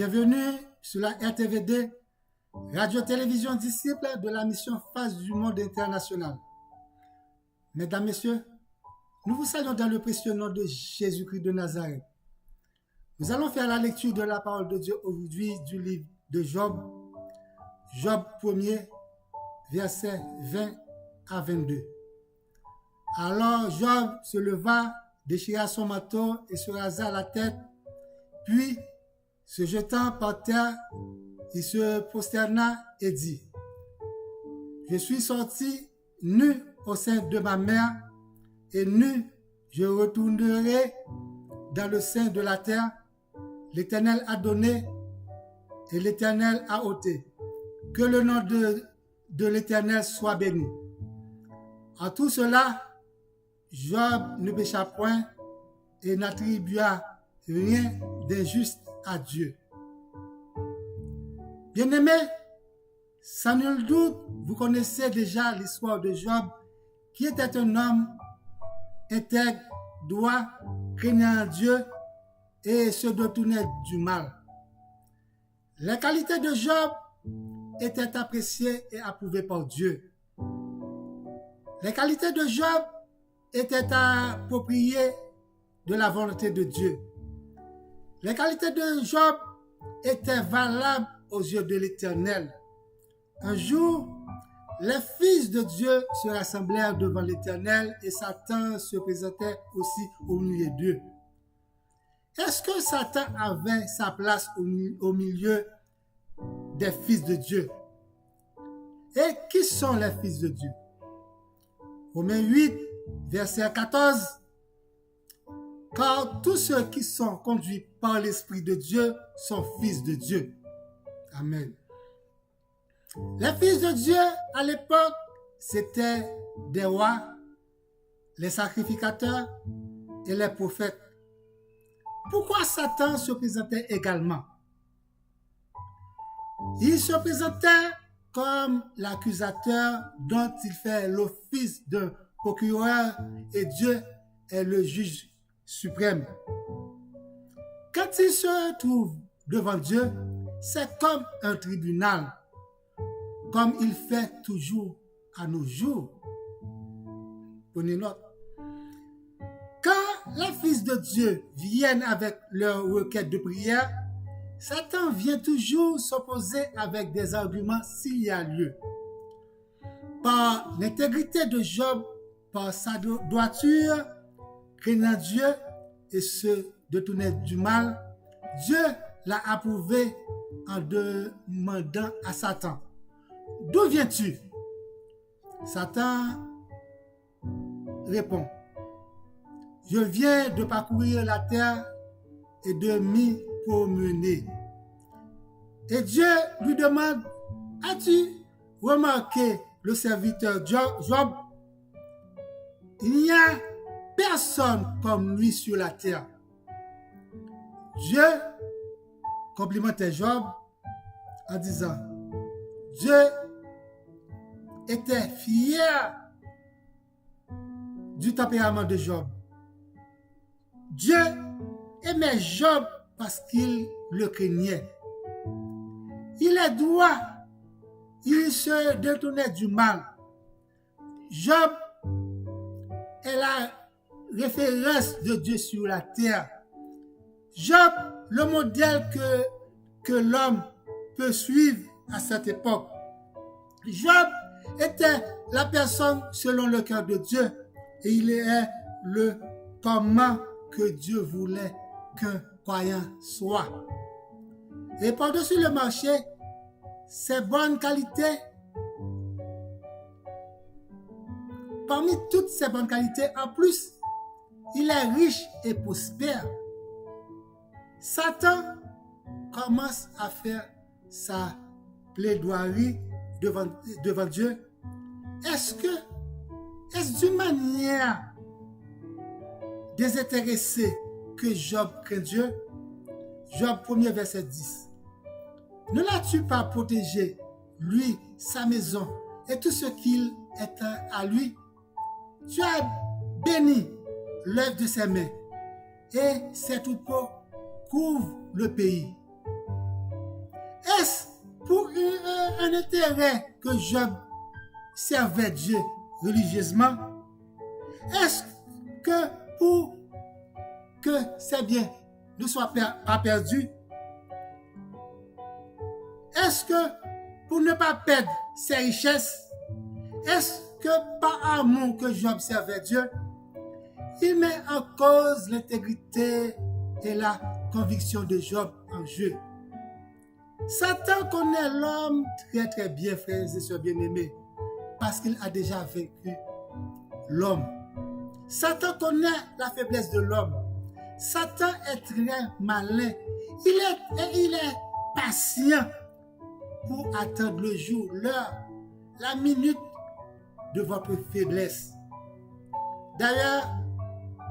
Bienvenue sur la RTVD, Radio-Télévision disciple de la mission Face du Monde International. Mesdames, Messieurs, nous vous saluons dans le précieux nom de Jésus-Christ de Nazareth. Nous allons faire la lecture de la parole de Dieu aujourd'hui du livre de Job, Job 1er, versets 20 à 22. Alors Job se leva, déchira son manteau et se rasa la tête, puis, se jetant par terre, il se prosterna et dit, « Je suis sorti nu au sein de ma mère, et nu je retournerai dans le sein de la terre. L'Éternel a donné et l'Éternel a ôté. Que le nom de l'Éternel soit béni. » En tout cela, Job ne pécha point et n'attribua rien d'injuste à Dieu. Bien-aimés, sans nul doute, vous connaissez déjà l'histoire de Job, qui était un homme intègre, droit, craignant Dieu et se détournait du mal. Les qualités de Job étaient appréciées et approuvées par Dieu. Les qualités de Job étaient appropriées de la volonté de Dieu. Les qualités de Job étaient valables aux yeux de l'Éternel. Un jour, les fils de Dieu se rassemblèrent devant l'Éternel et Satan se présentait aussi au milieu d'eux. Est-ce que Satan avait sa place au milieu des fils de Dieu? Et qui sont les fils de Dieu? Romains 8, verset 14. Car tous ceux qui sont conduits par l'Esprit de Dieu sont fils de Dieu. Amen. Les fils de Dieu, à l'époque, c'était des rois, les sacrificateurs et les prophètes. Pourquoi Satan se présentait également? Il se présentait comme l'accusateur dont il fait l'office de procureur et Dieu est le juge suprême. Quand il se trouve devant Dieu, c'est comme un tribunal, comme il fait toujours à nos jours. Prenez note. Quand les fils de Dieu viennent avec leurs requêtes de prière, Satan vient toujours s'opposer avec des arguments s'il y a lieu. Par l'intégrité de Job, par sa droiture, craignant Dieu et se détournait du mal, Dieu l'a approuvé en demandant à Satan, « D'où viens-tu » Satan répond, « Je viens de parcourir la terre et de m'y promener. » Et Dieu lui demande, « As-tu remarqué le serviteur Job? Il n'y a personne comme lui sur la terre. » Dieu complimentait Job en disant, Dieu était fier du tempérament de Job. Dieu aimait Job parce qu'il le craignait. Il est droit, il se détournait du mal. Job est la référence de Dieu sur la terre. Job, le modèle que l'homme peut suivre à cette époque. Job était la personne selon le cœur de Dieu et il est le comment que Dieu voulait qu'un croyant soit. Et par-dessus le marché, ses bonnes qualités, parmi toutes ces bonnes qualités, en plus, il est riche et prospère. Satan commence à faire sa plaidoirie devant Dieu. Est-ce d'une manière désintéressée que Job craint Dieu? Job 1er verset 10. Ne l'as-tu pas protégé, lui, sa maison et tout ce qu'il est à lui? Tu as béni l'œuvre de ses mains et ses troupeaux couvrent le pays. Est-ce pour un intérêt que Job servait Dieu religieusement? Est-ce que pour que ses biens ne soient pas perdus? Est-ce que pour ne pas perdre ses richesses? Est-ce que par amour que Job servait Dieu, il met en cause l'intégrité et la conviction de Job en jeu? Satan connaît l'homme très très bien, frères et sœurs bien-aimés, parce qu'il a déjà vaincu l'homme. Satan connaît la faiblesse de l'homme. Satan est très malin. Il est patient pour attendre le jour, l'heure, la minute de votre faiblesse. D'ailleurs,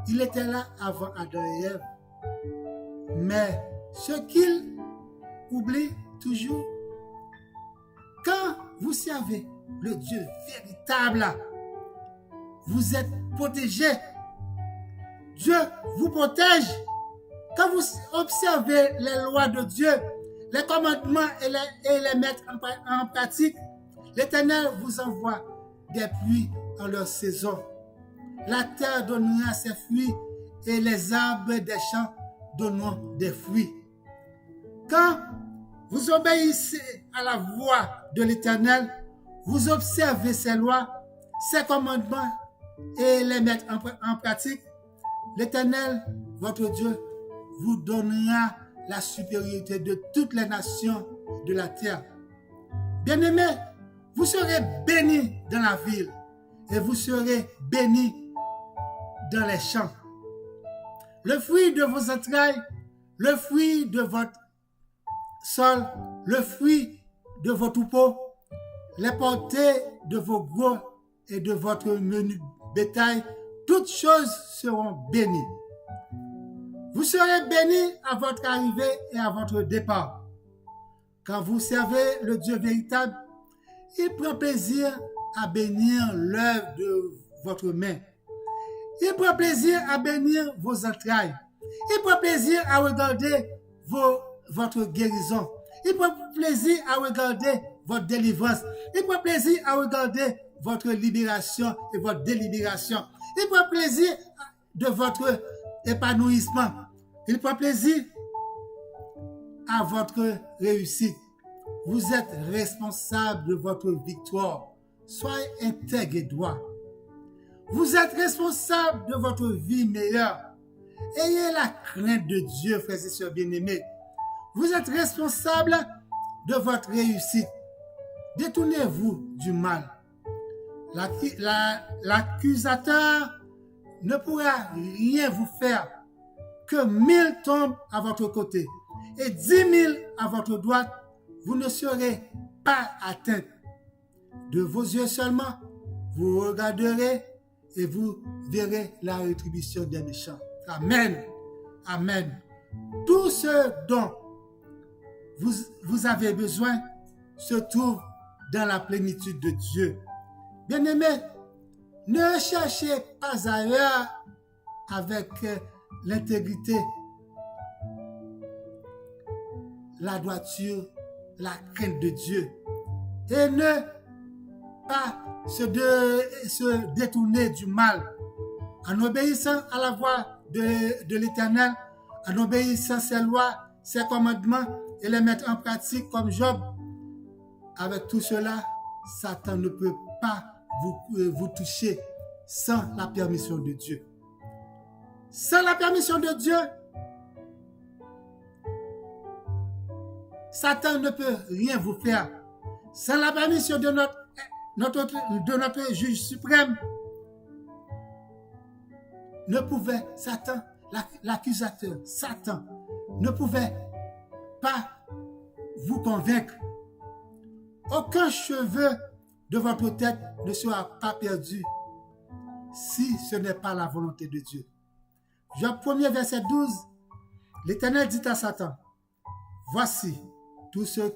il était là avant Adam et Ève. Mais ce qu'il oublie toujours, quand vous servez le Dieu véritable, vous êtes protégé. Dieu vous protège. Quand vous observez les lois de Dieu, les commandements et les mettre en pratique, l'Éternel vous envoie des pluies en leur saison. La terre donnera ses fruits et les arbres des champs donneront des fruits. Quand vous obéissez à la voix de l'Éternel, vous observez ses lois, ses commandements et les mettre en pratique, l'Éternel, votre Dieu, vous donnera la supériorité de toutes les nations de la terre. Bien-aimés, vous serez bénis dans la ville et vous serez bénis dans les champs. Le fruit de vos entrailles, le fruit de votre sol, le fruit de vos troupeaux, les portées de vos gros et de votre menu bétail, toutes choses seront bénies. Vous serez bénis à votre arrivée et à votre départ. Quand vous servez le Dieu véritable, il prend plaisir à bénir l'œuvre de votre main. Il prend plaisir à bénir vos entrailles. Il prend plaisir à regarder votre guérison. Il prend plaisir à regarder votre délivrance. Il prend plaisir à regarder votre libération et votre délibération. Il prend plaisir de votre épanouissement. Il prend plaisir à votre réussite. Vous êtes responsable de votre victoire. Soyez intègre et droit. Vous êtes responsable de votre vie meilleure. Ayez la crainte de Dieu, frères et sœurs bien-aimés. Vous êtes responsable de votre réussite. Détournez-vous du mal. L'accusateur ne pourra rien vous faire que 1000 tombent à votre côté et 10 000 à votre droite, vous ne serez pas atteint. De vos yeux seulement, vous regarderez et vous verrez la rétribution des méchants. Amen. Amen. Tout ce dont vous avez besoin se trouve dans la plénitude de Dieu. Bien-aimés, ne cherchez pas ailleurs avec l'intégrité, la droiture, la crainte de Dieu. Et ne pas se détourner du mal en obéissant à la voix de l'Éternel, en obéissant ses lois, ses commandements et les mettre en pratique comme Job. Avec tout cela, Satan ne peut pas vous toucher sans la permission de Dieu. Sans la permission de Dieu, Satan ne peut rien vous faire. Sans la permission de notre juge suprême, ne pouvait Satan, l'accusateur, Satan, ne pouvait pas vous convaincre. Aucun cheveu de votre tête ne sera pas perdu si ce n'est pas la volonté de Dieu. Job 1er, verset 12, l'Éternel dit à Satan, voici tout ce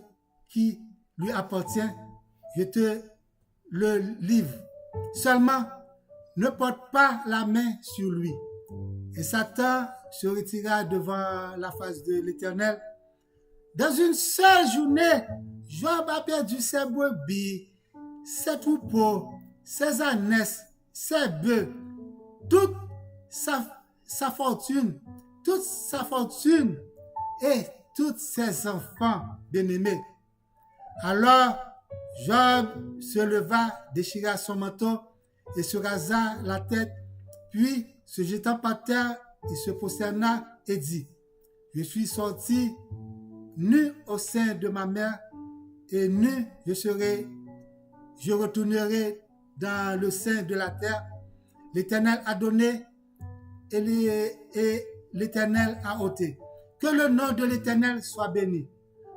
qui lui appartient, je te le livre. Seulement, ne porte pas la main sur lui. Et Satan se retira devant la face de l'Éternel Dans une seule journée, Job a perdu ses brebis, ses troupeaux, ses ânesses, ses bœufs, toute sa fortune et tous ses enfants bien-aimés. Alors, Job se leva, déchira son manteau et se rasa la tête, puis, se jetant par terre, il se prosterna et dit, « Je suis sorti nu au sein de ma mère, et nu je retournerai dans le sein de la terre. L'Éternel a donné et l'Éternel a ôté. Que le nom de l'Éternel soit béni. »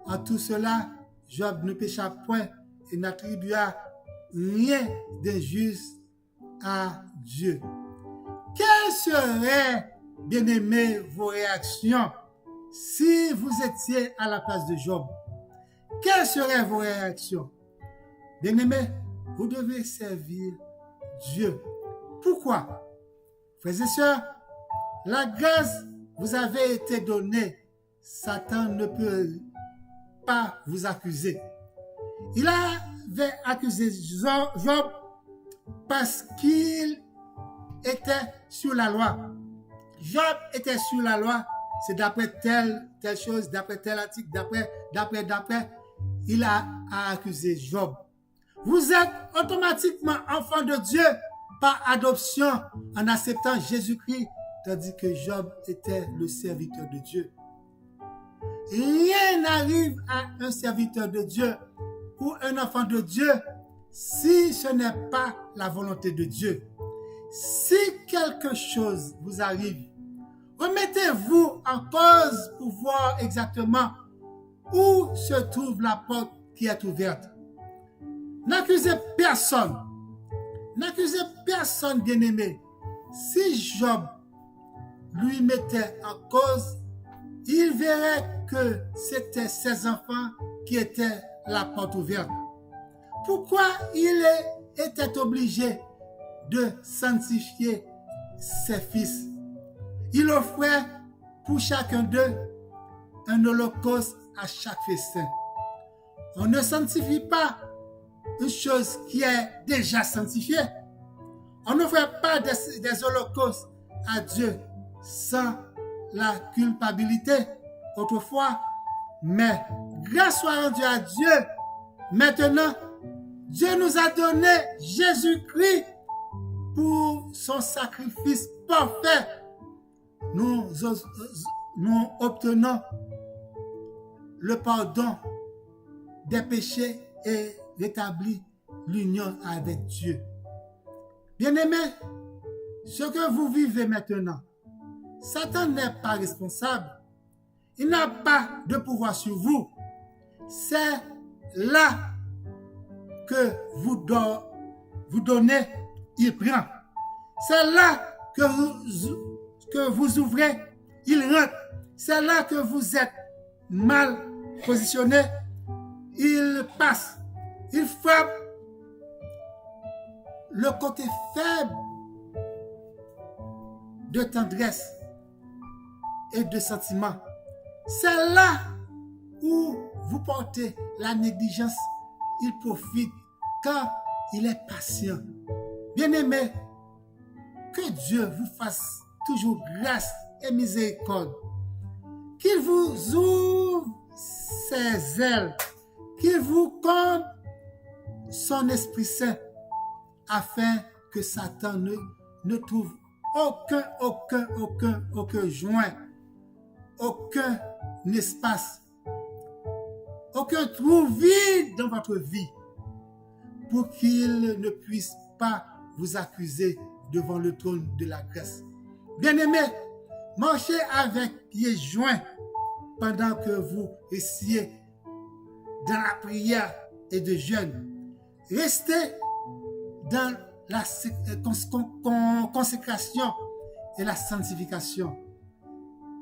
En tout cela, Job ne pécha point et n'attribua rien d'injuste à Dieu. Quelles seraient, bien-aimés, vos réactions si vous étiez à la place de Job? Quelles seraient vos réactions? Bien-aimés, vous devez servir Dieu. Pourquoi? Frères et sœurs, la grâce vous avait été donnée. Satan ne peut pas vous accuser. Il avait accusé Job parce qu'il était sur la loi. Job était sur la loi. C'est d'après telle chose, d'après tel article, d'après. Il a accusé Job. Vous êtes automatiquement enfant de Dieu par adoption en acceptant Jésus-Christ, tandis que Job était le serviteur de Dieu. Rien n'arrive à un serviteur de Dieu ou un enfant de Dieu si ce n'est pas la volonté de Dieu. Si quelque chose vous arrive, remettez-vous en cause pour voir exactement où se trouve la porte qui est ouverte. N'accusez personne. N'accusez personne, bien-aimé. Si Job lui mettait en cause, il verrait que c'était ses enfants qui étaient la porte ouverte. Pourquoi il était obligé de sanctifier ses fils? Il offrait pour chacun d'eux un holocauste à chaque festin. On ne sanctifie pas une chose qui est déjà sanctifiée. On n'offrait pas des holocaustes à Dieu sans la culpabilité autrefois. Mais grâce soit rendue à Dieu. Maintenant, Dieu nous a donné Jésus-Christ pour son sacrifice parfait. Nous obtenons le pardon des péchés et rétablit l'union avec Dieu. Bien-aimés, ce que vous vivez maintenant, Satan n'est pas responsable. Il n'a pas de pouvoir sur vous. C'est là que vous donnez, il prend. C'est là que vous ouvrez, il rentre. C'est là que vous êtes mal positionné, il passe. Il frappe le côté faible de tendresse et de sentiment. C'est là où vous portez la négligence. Il profite car il est patient. Bien-aimés, que Dieu vous fasse toujours grâce et miséricorde. Qu'il vous ouvre ses ailes. Qu'il vous comble son Esprit Saint afin que Satan ne trouve aucun joint, aucun espace, aucun trou vide dans votre vie pour qu'il ne puisse pas vous accuser devant le trône de la grâce. Bien-aimés, marchez avec pieds joints pendant que vous essayez dans la prière et de jeûne. Restez dans la consécration et la sanctification.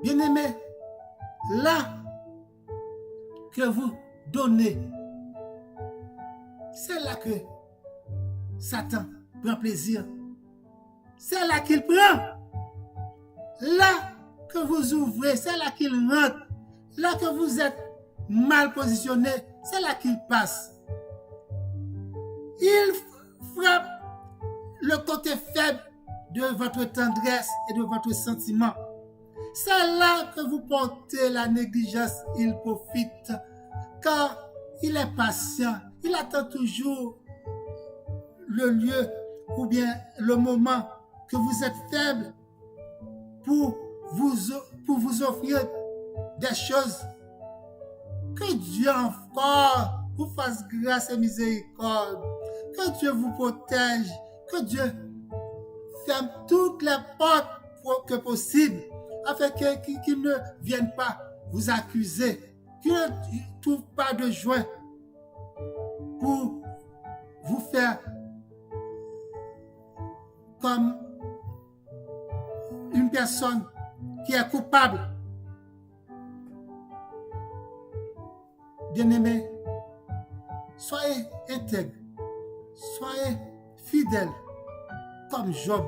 Bien-aimés, là que vous donnez, c'est là que Satan prend plaisir. C'est là qu'il prend. Là que vous ouvrez, c'est là qu'il rentre. Là que vous êtes mal positionné, c'est là qu'il passe. Il frappe le côté faible de votre tendresse et de votre sentiment. C'est là que vous portez la négligence. Il profite car il est patient. Il attend toujours le lieu ou bien le moment que vous êtes faible pour vous offrir des choses. Que Dieu encore vous fasse grâce et miséricorde. Que Dieu vous protège. Que Dieu ferme toutes les portes que possible afin qu'il ne vienne pas vous accuser, qu'il ne trouve pas de joint pour vous faire comme une personne qui est coupable. Bien-aimés, soyez intègres, soyez fidèles comme Job.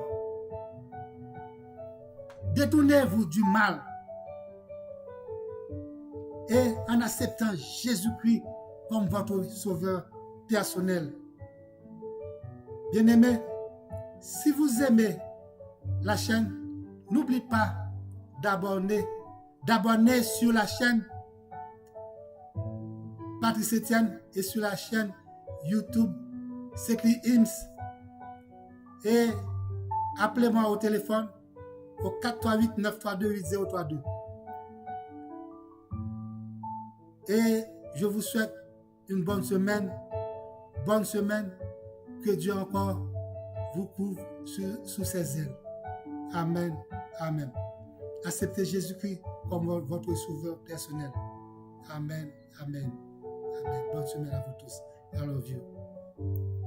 Détournez-vous du mal et en acceptant Jésus-Christ comme votre sauveur personnel. Bien-aimés, si vous aimez la chaîne, n'oubliez pas d'abonner sur la chaîne Patrice Etienne et sur la chaîne YouTube Sekli Hymns. Et appelez-moi au téléphone au 438 932 8032. Et je vous souhaite une bonne semaine. Bonne semaine. Que Dieu encore vous couvre sous ses ailes. Amen. Amen. Acceptez Jésus-Christ comme votre sauveur personnel. Amen. Amen. Amen. Bonne semaine à vous tous. I love you.